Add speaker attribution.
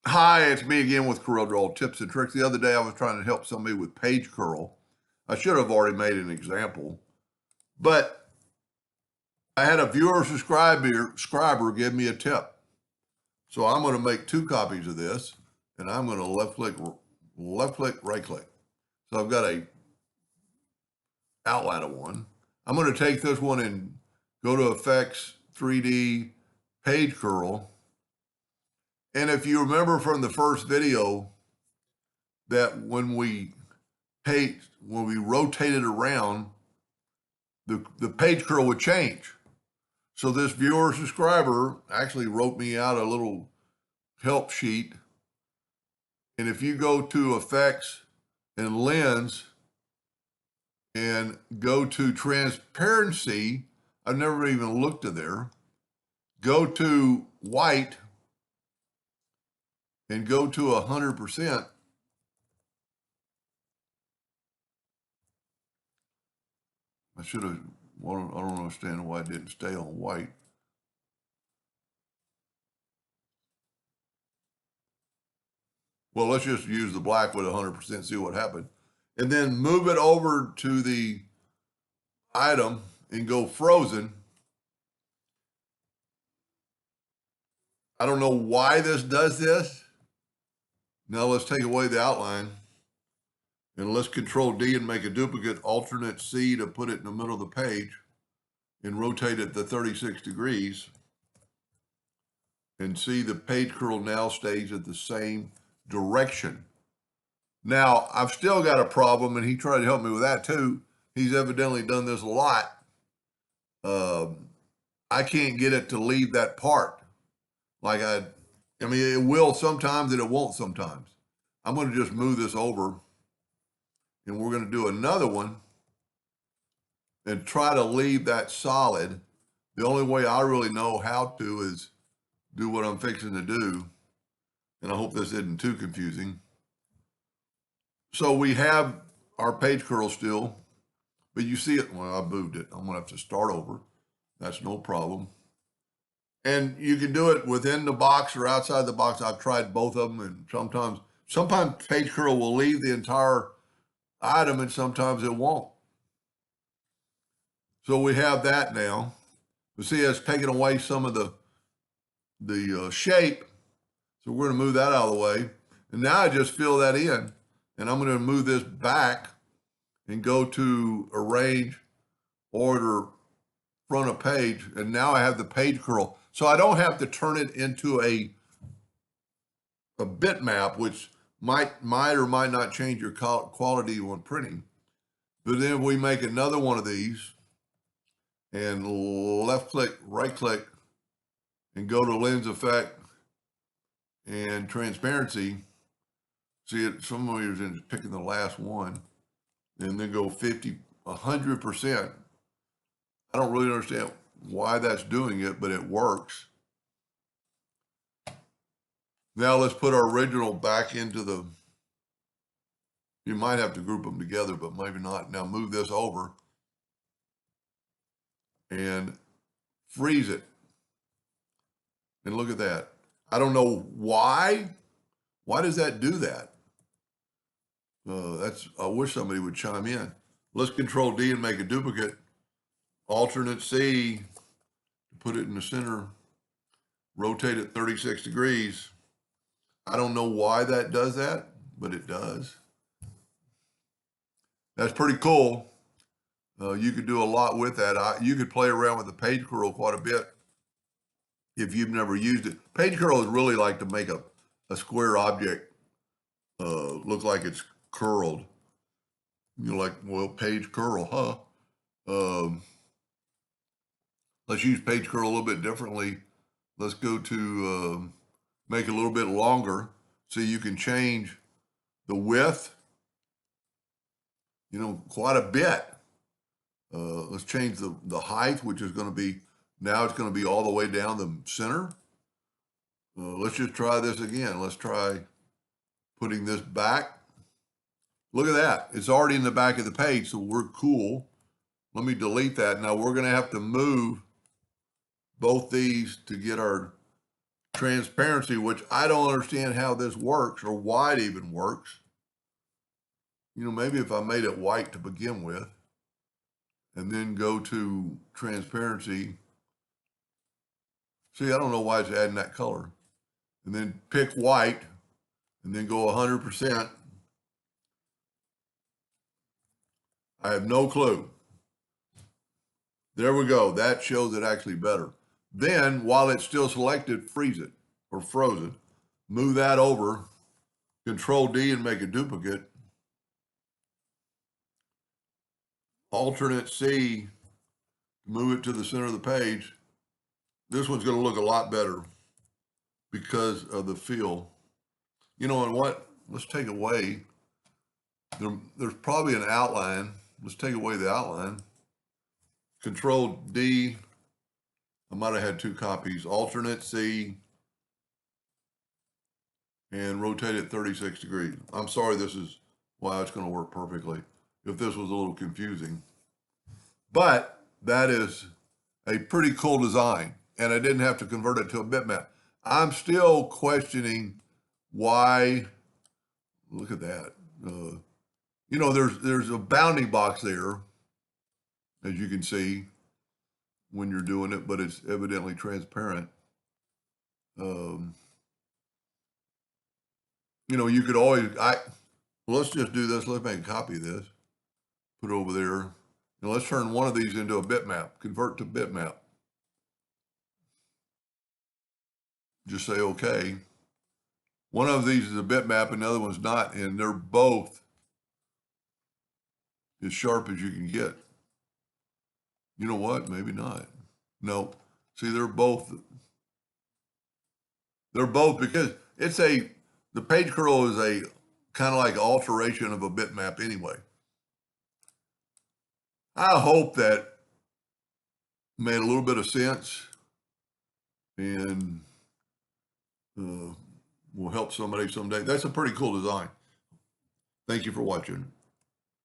Speaker 1: Hi, it's me again with Corel Draw Tips and Tricks. The other day I was trying to help somebody with page curl. I should have already made an example, but I had a viewer subscriber give me a tip. So I'm going to make two copies of this, and I'm going to left click, right click. So I've got a outline of one. I'm going to take this one and go to Effects, 3D, Page Curl. And if you remember from the first video that when we rotate it around, the page curl would change. So this viewer subscriber actually wrote me out a little help sheet. And if you go to Effects and Lens and go to Transparency, I've never even looked at there. Go to White and go to 100%. I should have, well, I don't understand why it didn't stay on white. Well, let's just use the black with 100%, see what happened. And then move it over to the item and go frozen. I don't know why this does this. Now let's take away the outline. And let's Control D and make a duplicate, Alternate C to put it in the middle of the page and rotate it to 36 degrees. And see the page curl now stays at the same direction. Now, I've still got a problem, and he tried to help me with that too. He's evidently done this a lot. I can't get it to leave that part. Like I mean, it will sometimes and it won't sometimes. I'm going to just move this over, and we're going to do another one and try to leave that solid. The only way I really know how to is do what I'm fixing to do. And I hope this isn't too confusing. So we have our page curl still, but you see it, well, I moved it. I'm gonna have to start over. That's no problem. And you can do it within the box or outside the box. I've tried both of them, and sometimes page curl will leave the entire item and sometimes it won't. So we have that now. You see it's taking away some of the shape. So we're gonna move that out of the way. And now I just fill that in, and I'm gonna move this back and go to Arrange, Order, Front of Page, and now I have the page curl. So I don't have to turn it into a bitmap, which might or might not change your quality when printing. But then we make another one of these and left click, right click, and go to Lens Effect and Transparency. See it, some of you are picking the last one, and then go 50, 100%. I don't really understand why that's doing it, but it works. Now let's put our original back into the, you might have to group them together, but maybe not. Now move this over and freeze it. And look at that. I don't know why. Why does that do that? I wish somebody would chime in. Let's Control D and make a duplicate. Alternate C to put it in the center. Rotate it 36 degrees. I don't know why that does that, but it does. That's pretty cool. You could do a lot with that. You could play around with the page curl quite a bit if you've never used it. Page curl is really like to make a square object look like it's curled. You're like, well, page curl, huh? Let's use page curl a little bit differently. Let's go to make it a little bit longer so you can change the width, quite a bit. Let's change the height, which is going to be, now it's going to be all the way down the center. Let's just try this again. Let's try putting this back. Look at that. It's already in the back of the page, so we're cool. Let me delete that. Now we're going to have to move both these to get our transparency, which I don't understand how this works or why it even works. You know, maybe if I made it white to begin with and then go to transparency. See, I don't know why it's adding that color. And then pick white and then go 100%. I have no clue. There we go. That shows it actually better. Then, while it's still selected, freeze it or froze it. Move that over. Control D and make a duplicate. Alternate C, move it to the center of the page. This one's going to look a lot better because of the feel. You know, and what? Let's take away. There's probably an outline. Let's take away the outline. Control D. I might have had two copies. Alternate C. And rotate it 36 degrees. I'm sorry, this is why it's going to work perfectly. If this was a little confusing. But that is a pretty cool design. And I didn't have to convert it to a bitmap. I'm still questioning why. Look at that. You know, there's a bounding box there, as you can see when you're doing it, but it's evidently transparent. You know, you could always, let's just do this. Let's make a copy of this, put it over there. And let's turn one of these into a bitmap, convert to bitmap. Just say, okay. One of these is a bitmap and the other one's not, and they're both as sharp as you can get. You know what? Maybe not. No. See, they're both because the page curl is a kind of like alteration of a bitmap anyway. I hope that made a little bit of sense and will help somebody someday. That's a pretty cool design. Thank you for watching.